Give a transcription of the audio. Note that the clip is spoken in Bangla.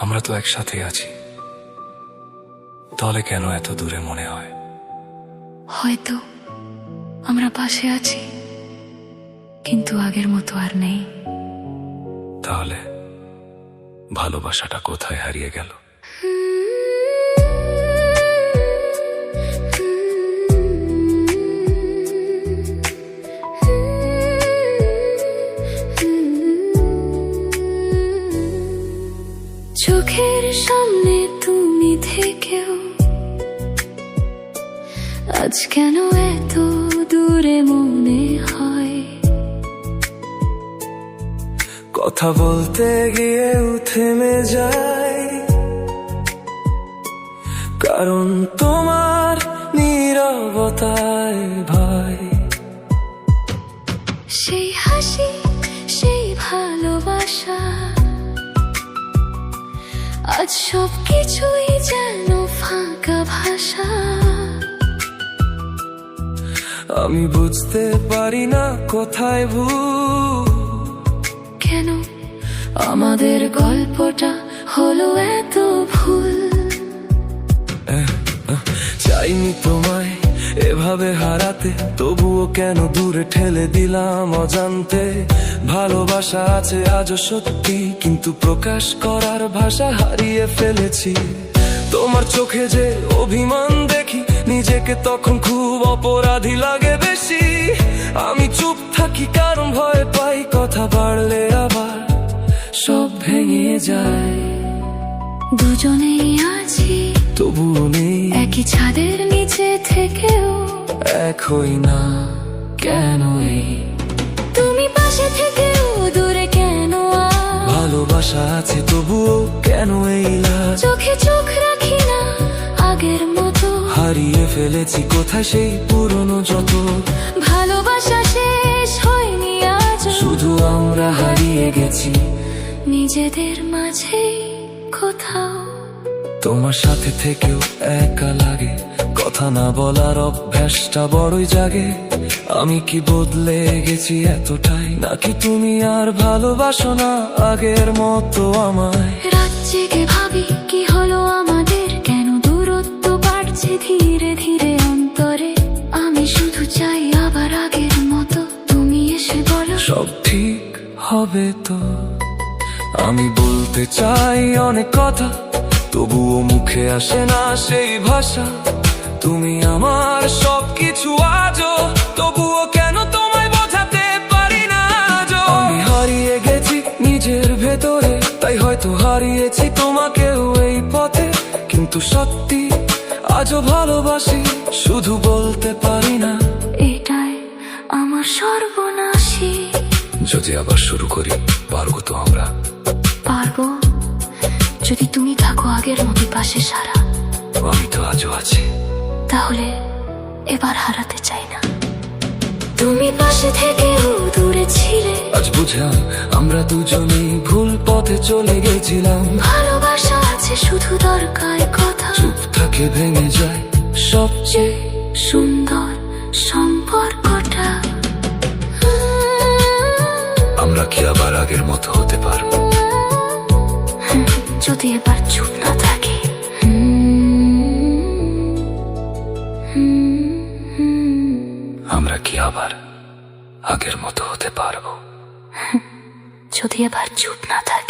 আমরা তো একসাথে আছি, তাহলে কেন এত দূরে মনে হয়? হয়তো আমরা পাশে আছি, কিন্তু আগের মতো আর নেই। তাহলে ভালোবাসাটা কোথায় হারিয়ে গেল? চোখের সামনে তুমি থেকেও আজ কেন এত দূরে মনে হয়? কথা বলতে গিয়েও থেমে যায়, কারণ তোমার নীরবতায় ভাই। সেই হাসি, সেই ভালোবাসা, আজ সব কিছুই যেন ফাঁকা ভাষা। আমি বুঝতে পারি না কোথায় ভুল, কেন আমাদের গল্পটা হলো এত ভুল? চাইনি তোমায় এভাবে হারাতে, তবুও কেন দূরে ঠেলে দিলাম অজান্তে। ভালোবাসা আছে আজও সত্যি, কিন্তু প্রকাশ করার ভাষা হারিয়ে ফেলেছি। তোমার চোখে যে অভিমান দেখি, নিজেকে তখন খুব অপরাধী লাগে বেশি। আমি চুপ থাকি কারণ ভয় পাই, কথা বাড়লে আবার সব ভেঙে যায়। দুজনেই আছি তবুও নেই একই ছাদের নিচে থেকেও এক হই না কেন? এই তুমি পাশে থেকেও দূরে কেন? ভালোবাসা আছে তবুও কেন এই লাজ? চোখে চোখ রাখি না আগের মতো, হারিয়ে ফেলেছি কোথায় সেই পুরনো যত। ভালোবাসা শেষ হয়নি আজ, শুধু আমরা হারিয়ে গেছি নিজেদের মাঝে কোথাও। তোমার সাথে থেকেও একা লাগে, কথা না বলার অভ্যাসটা বড়ই জাগে। আমি কি বদলে গেছি এতটাই, নাকি তুমি আর ভালোবাসো না আগের মতো আমায়? রাত জেগে ভাবি কি হলো আমাদের, কেন দূরত্ব বাড়ছে ধীরে ধীরে অন্তরে। আমি শুধু চাই আবার আগের মতো, তুমি এসে বলো সব ঠিক হবে তো। আমি বলতে চাই অনেক কথা, তবুও মুখে আসে না সেই ভাষা। তুমি আমার সবকিছু আজও, তবুও কেন তোমায় বোঝাতে পারি না আজও। আমি হারিয়ে গেছি নিজের ভেতরে, তাই হয়তো হারিয়েছি তোমাকেও এই পথে। কিন্তু সত্যি আজও ভালোবাসি, শুধু বলতে পারি না। এটাই আমার সর্বনাশী। যদি আবার শুরু করি পারবো তো আমরা? পারবো যদি তুমি থাকো আগের মতো পাশে সারা। আমি তো আজও আছি, তাহলে এবার হারাতে চাই না। তুমি পাশে থেকেও দূরে ছিলে, আজ বুঝলাম আমরা দুজনেই ভুল পথে চলে গেছিলাম। ভালোবাসা আছে শুধু দরকার কথা, চুপ থাকে ভেঙে যায় সবচেয়ে সুন্দর সম্পর্কটা। আমরা কি আবার আগের মতো হতে পারবো? যদি এবার চুপ না থাকি। আমরা কি আবার আগের মতো হতে পারবো? যদি এবার চুপ না থাকি।